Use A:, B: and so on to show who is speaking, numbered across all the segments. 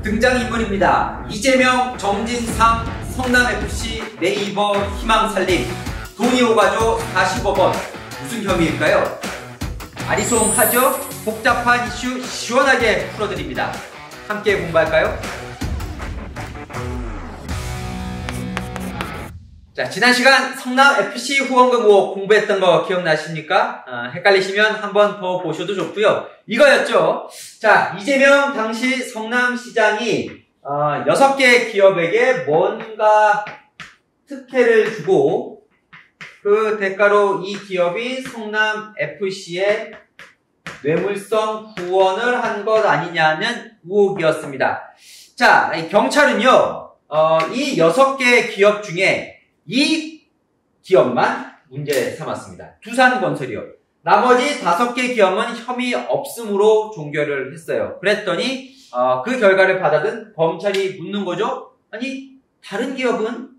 A: 등장인물입니다. 이재명, 정진상, 성남FC, 네이버, 희망살림, 돈이오가죠 40억 원. 무슨 혐의일까요? 아리송하죠? 복잡한 이슈 시원하게 풀어드립니다. 함께 공부할까요? 자, 지난 시간 성남FC 후원금 의혹 공부했던 거 기억나십니까? 헷갈리시면 한 번 더 보셔도 좋고요. 이거였죠. 자, 이재명 당시 성남시장이 6개 기업에게 뭔가 특혜를 주고 그 대가로 이 기업이 성남FC에 뇌물성 후원을 한 것 아니냐는 의혹이었습니다. 자, 경찰은요, 이 6개 기업 중에 이 기업만 문제 삼았습니다. 두산건설이요. 나머지 5개 기업은 혐의 없음으로 종결을 했어요. 그랬더니 그 결과를 받아든 검찰이 묻는 거죠. 아니, 다른 기업은?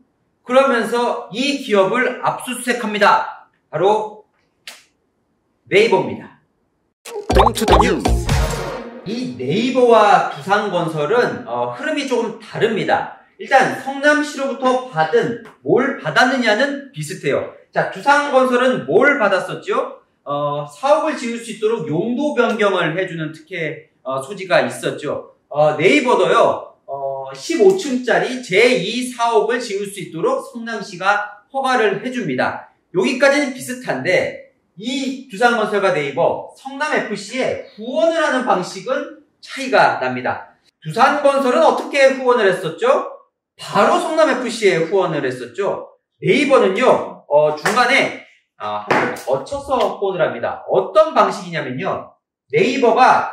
A: 그러면서 이 기업을 압수수색합니다. 바로 네이버입니다. 이 네이버와 두산건설은 흐름이 조금 다릅니다. 일단 성남시로부터 받은 뭘 받았느냐는 비슷해요. 자, 두산건설은 뭘 받았었죠? 사업을 지을 수 있도록 용도 변경을 해주는 특혜 소지가 있었죠. 네이버도요, 15층짜리 제2 사업을 지을 수 있도록 성남시가 허가를 해줍니다. 여기까지는 비슷한데 이 두산건설과 네이버, 성남FC에 후원을 하는 방식은 차이가 납니다. 두산건설은 어떻게 후원을 했었죠? 바로 성남FC에 후원을 했었죠. 네이버는요, 중간에 한번 거쳐서 후원을 합니다. 어떤 방식이냐면요, 네이버가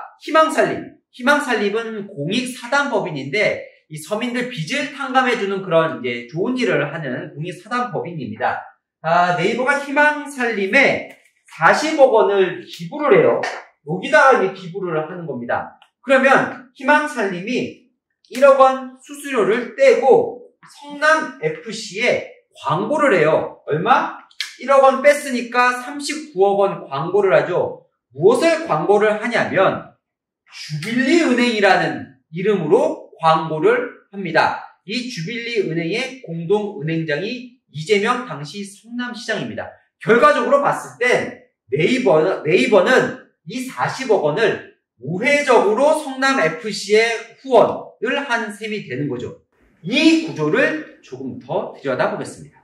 A: 희망살림은 공익사단법인인데 이 서민들 빚을 탕감해주는 그런 이제 좋은 일을 하는 공익사단법인입니다. 네이버가 희망살림에 40억 원을 기부를 해요. 여기다가 이제 기부를 하는 겁니다. 그러면 희망살림이 1억 원 수수료를 떼고 성남FC에 광고를 해요. 얼마? 1억 원 뺐으니까 39억 원 광고를 하죠. 무엇을 광고를 하냐면 주빌리은행이라는 이름으로 광고를 합니다. 이 주빌리은행의 공동은행장이 이재명 당시 성남시장입니다. 결과적으로 봤을 때 네이버는 이 40억 원을 우회적으로 성남FC에 후원을 한 셈이 되는 거죠. 이 구조를 조금 더 들여다보겠습니다.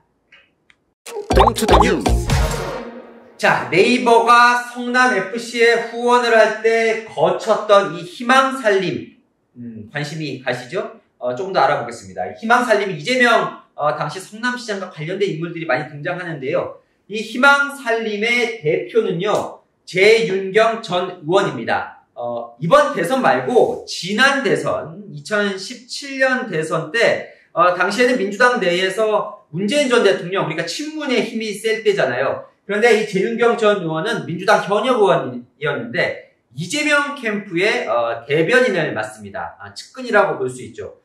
A: 자, 네이버가 성남FC에 후원을 할 때 거쳤던 이 희망살림, 관심이 가시죠? 조금 더 알아보겠습니다. 희망살림이 이재명 당시 성남시장과 관련된 인물들이 많이 등장하는데요. 이 희망살림의 대표는요, 재윤경 전 의원입니다. 이번 대선 말고 지난 대선 2017년 대선 때 당시에는 민주당 내에서 문재인 전 대통령, 우리가 친문의 힘이 셀 때잖아요. 그런데 이 재윤경 전 의원은 민주당 현역 의원이었는데 이재명 캠프의 대변인을 맡습니다. 측근이라고 볼 수 있죠.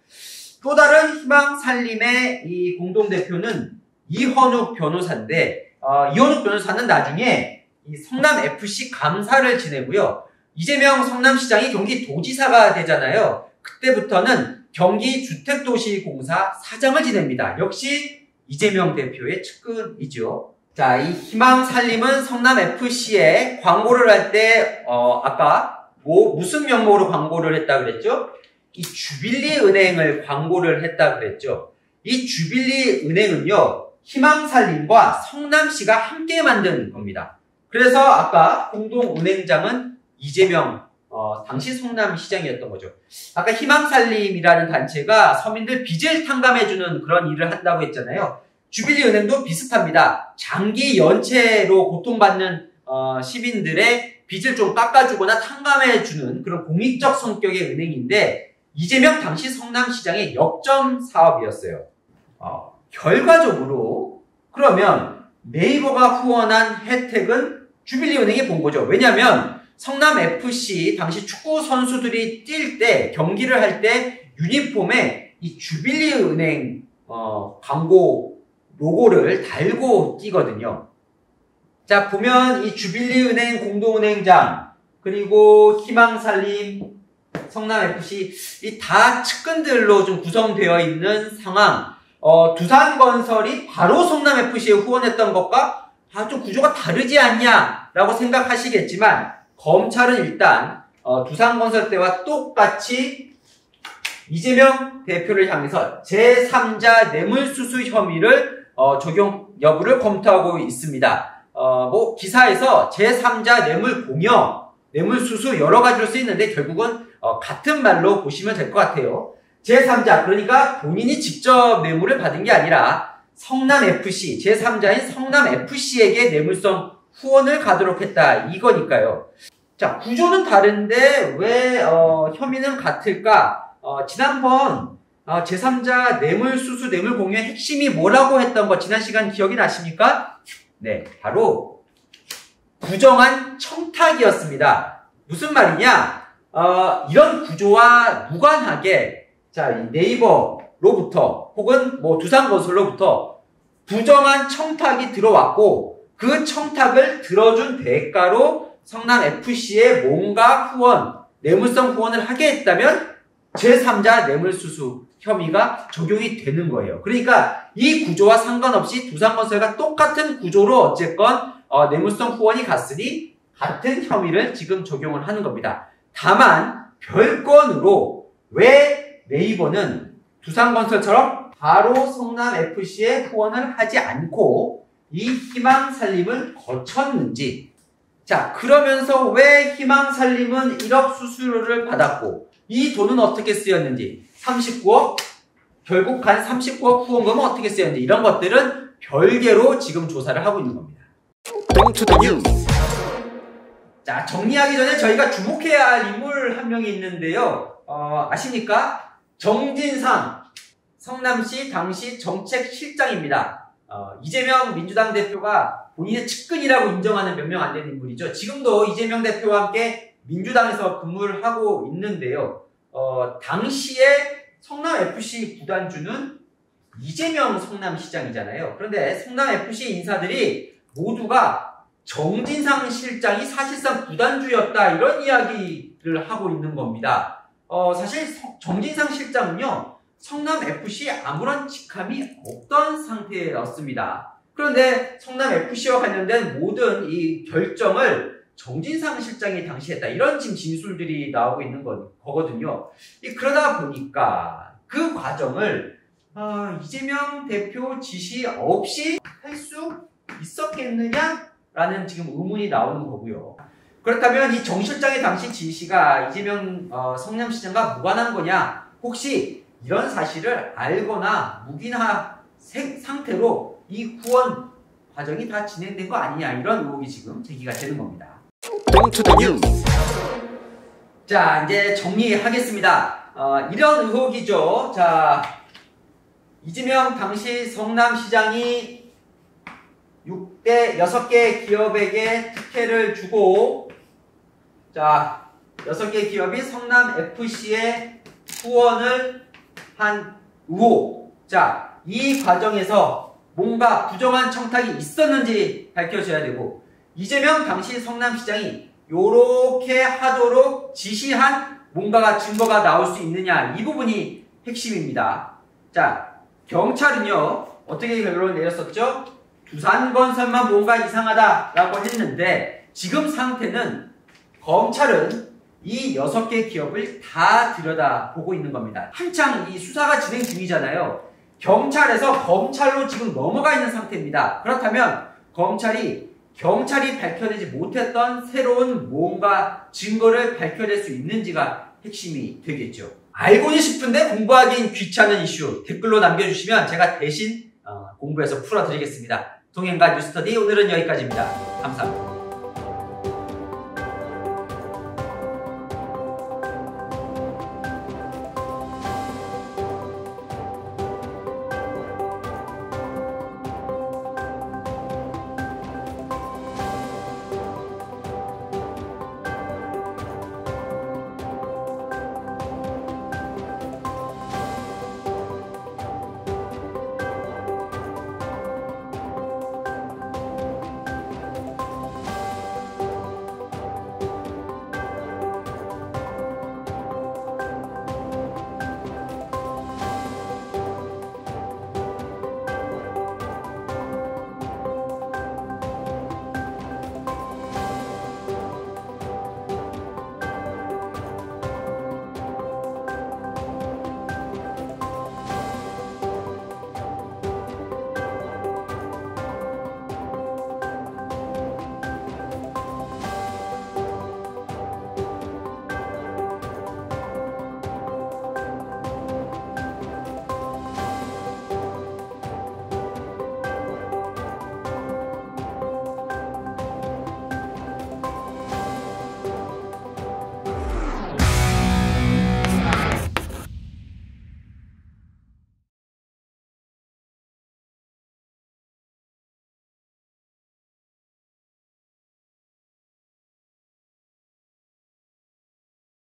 A: 또 다른 희망살림의 이 공동대표는 이현욱 변호사인데 이현욱 변호사는 나중에 이 성남FC 감사를 지내고요. 이재명 성남시장이 경기도지사가 되잖아요. 그때부터는 경기주택도시공사 사장을 지냅니다. 역시 이재명 대표의 측근이죠. 자, 이 희망살림은 성남FC에 광고를 할 때 아까 무슨 명목으로 광고를 했다 그랬죠? 이 주빌리은행을 광고를 했다 그랬죠. 이 주빌리은행은요, 희망살림과 성남시가 함께 만든 겁니다. 그래서 아까 공동은행장은 이재명 당시 성남시장이었던 거죠. 아까 희망살림이라는 단체가 서민들 빚을 탕감해주는 그런 일을 한다고 했잖아요. 주빌리은행도 비슷합니다. 장기 연체로 고통받는 시민들의 빚을 좀 깎아주거나 탕감해주는 그런 공익적 성격의 은행인데 이재명 당시 성남시장의 역점 사업이었어요. 결과적으로 그러면 네이버가 후원한 혜택은 주빌리은행이 본 거죠. 왜냐하면 성남FC 당시 축구 선수들이 뛸 때, 경기를 할 때 유니폼에 이 주빌리은행 광고 로고를 달고 뛰거든요. 자, 보면 이 주빌리은행 공동은행장, 그리고 희망살림, 성남FC 이 다 측근들로 좀 구성되어 있는 상황. 두산건설이 바로 성남FC에 후원했던 것과 좀 구조가 다르지 않냐라고 생각하시겠지만 검찰은 일단 두산건설 때와 똑같이 이재명 대표를 향해서 제3자 뇌물수수 혐의를 적용 여부를 검토하고 있습니다. 기사에서 제3자 뇌물공여, 뇌물수수 여러 가지로 쓰이는데 결국은 같은 말로 보시면 될 것 같아요. 제3자, 그러니까 본인이 직접 뇌물을 받은 게 아니라 성남FC, 제3자인 성남FC에게 뇌물성 후원을 가도록 했다. 이거니까요. 자, 구조는 다른데 왜 혐의는 같을까? 지난번 제3자 뇌물수수 뇌물공여의 핵심이 뭐라고 했던 거 지난 시간 기억이 나십니까? 네, 바로 부정한 청탁이었습니다. 무슨 말이냐? 이런 구조와 무관하게 자, 이 네이버로부터 혹은 두산건설로부터 부정한 청탁이 들어왔고 그 청탁을 들어준 대가로 성남FC에 뭔가 후원, 뇌물성 후원을 하게 했다면 제3자 뇌물수수 혐의가 적용이 되는 거예요. 그러니까 이 구조와 상관없이 두산건설과 똑같은 구조로 어쨌건 뇌물성 후원이 갔으니 같은 혐의를 지금 적용을 하는 겁니다. 다만 별건으로 왜 네이버는 두산건설처럼 바로 성남FC에 후원을 하지 않고 이 희망살림을 거쳤는지. 자, 그러면서 왜 희망살림은 1억 수수료를 받았고 이 돈은 어떻게 쓰였는지, 39억 결국 간 39억 후원금은 어떻게 쓰였는지 이런 것들은 별개로 지금 조사를 하고 있는 겁니다. 자, 정리하기 전에 저희가 주목해야 할 인물 한 명이 있는데요. 아십니까? 정진상 성남시 당시 정책실장입니다. 이재명 민주당 대표가 본인의 측근이라고 인정하는 몇 명 안 되는 인물이죠. 지금도 이재명 대표와 함께 민주당에서 근무를 하고 있는데요. 당시에 성남FC 구단주는 이재명 성남시장이잖아요. 그런데 성남FC 인사들이 모두가 정진상 실장이 사실상 구단주였다 이런 이야기를 하고 있는 겁니다. 사실 정진상 실장은요, 성남FC에 아무런 직함이 없던 상태였습니다. 그런데 성남FC와 관련된 모든 이 결정을 정진상 실장이 당시 했다. 이런 지금 진술들이 나오고 있는 거거든요. 그러다 보니까 그 과정을 이재명 대표 지시 없이 할 수 있었겠느냐라는 지금 의문이 나오는 거고요. 그렇다면 이 정 실장의 당시 지시가 이재명 성남시장과 무관한 거냐? 혹시 이런 사실을 알거나 묵인한 상태로 이 후원 과정이 다 진행된 거 아니냐? 이런 의혹이 지금 제기가 되는 겁니다. 자, 이제 정리하겠습니다. 이런 의혹이죠. 자, 이재명 당시 성남시장이 6개 기업에게 특혜를 주고 자, 6개 기업이 성남FC에 후원을 한 의혹. 자, 이 과정에서 뭔가 부정한 청탁이 있었는지 밝혀져야 되고 이재명 당시 성남시장이 요렇게 하도록 지시한 뭔가가 증거가 나올 수 있느냐 이 부분이 핵심입니다. 자, 경찰은요 어떻게 결론을 내렸었죠? 두산건설만 뭔가 이상하다라고 했는데 지금 상태는 검찰은 이 6개 기업을 다 들여다보고 있는 겁니다. 한창 이 수사가 진행 중이잖아요. 경찰에서 검찰로 지금 넘어가 있는 상태입니다. 그렇다면 경찰이 밝혀내지 못했던 새로운 뭔가 증거를 밝혀낼 수 있는지가 핵심이 되겠죠. 알고는 싶은데 공부하기엔 귀찮은 이슈 댓글로 남겨주시면 제가 대신 공부해서 풀어드리겠습니다. 동행과 뉴스터디 오늘은 여기까지입니다. 감사합니다.